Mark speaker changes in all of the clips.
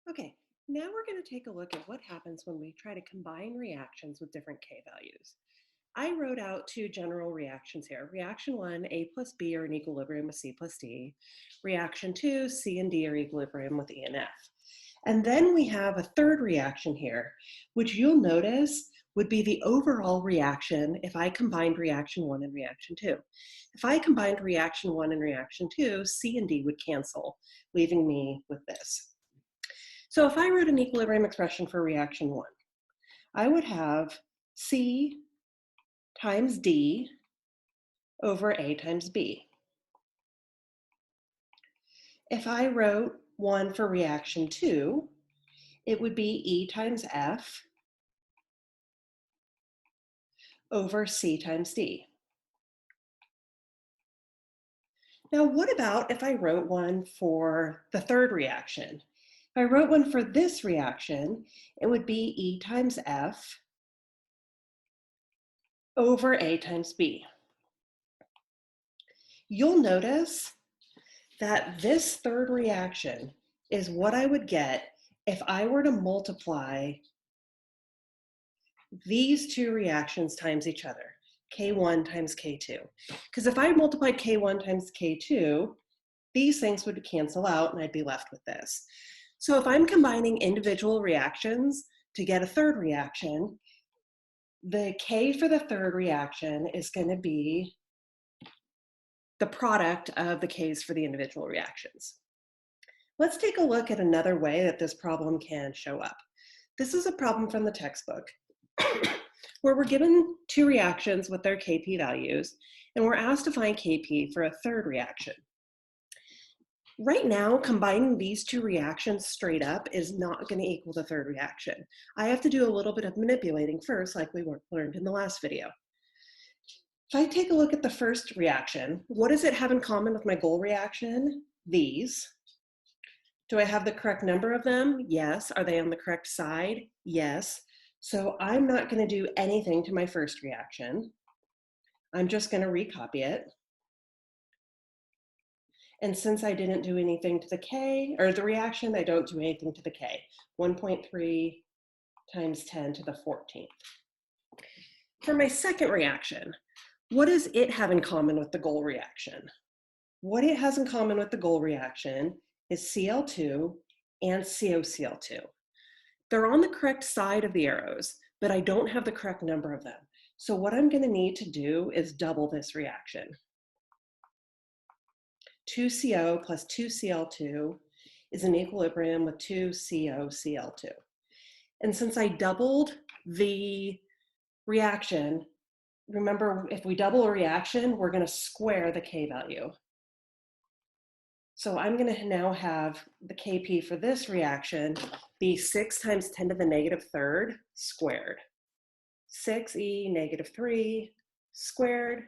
Speaker 1: Okay, now we're going to take a look at what happens when we try to combine reactions with different K values. I wrote out two general reactions here. Reaction one, A plus B are in equilibrium with C plus D. Reaction two, C and D are equilibrium with E and F. And then we have a third reaction here, which you'll notice would be the overall reaction if I combined reaction one and reaction two. If I combined reaction one and reaction two, C and D would cancel, leaving me with this. So if I wrote an equilibrium expression for reaction one, I would have C times D over A times B. If I wrote one for reaction two, it would be E times F over C times D. Now, what about if I wrote one for the third reaction? If I wrote one for this reaction, it would be E times F over A times B. You'll notice that this third reaction is what I would get if I were to multiply these two reactions times each other, K1 times K2. Because if I multiplied K1 times K2, these things would cancel out and I'd be left with this. So if I'm combining individual reactions to get a third reaction, the K for the third reaction is going to be the product of the Ks for the individual reactions. Let's take a look at another way that this problem can show up. This is a problem from the textbook where we're given two reactions with their Kp values, and we're asked to find Kp for a third reaction. Right now, combining these two reactions straight up is not going to equal the third reaction. I have to do a little bit of manipulating first, like we learned in the last video. If I take a look at the first reaction, what does it have in common with my goal reaction? These. Do I have the correct number of them? Yes. Are they on the correct side? Yes. So I'm not going to do anything to my first reaction. I'm just going to recopy it. And since I didn't do anything to the K, or the reaction, I don't do anything to the K. 1.3 times 10 to the 14th. For my second reaction, what does it have in common with the goal reaction? What it has in common with the goal reaction is Cl2 and CoCl2. They're on the correct side of the arrows, but I don't have the correct number of them. So what I'm going to need to do is double this reaction. 2CO plus 2Cl2 is in equilibrium with 2CoCl2. And since I doubled the reaction, remember, if we double a reaction, we're going to square the K value. So I'm going to now have the Kp for this reaction be 6 times 10 to the negative third squared. 6e negative 3 squared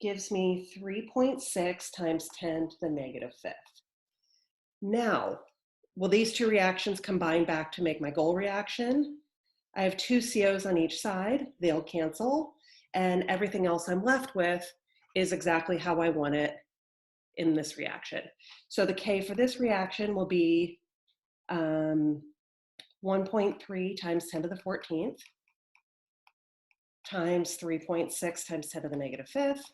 Speaker 1: gives me 3.6 times 10 to the negative fifth. Now, will these two reactions combine back to make my goal reaction? I have two COs on each side, they'll cancel, and everything else I'm left with is exactly how I want it in this reaction. So the K for this reaction will be 1.3 times 10 to the 14th times 3.6 times 10 to the negative fifth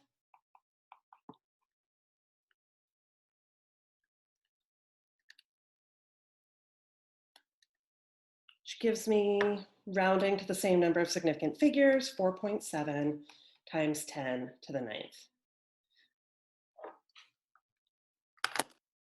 Speaker 1: which gives me, rounding to the same number of significant figures, 4.7 times 10 to the ninth.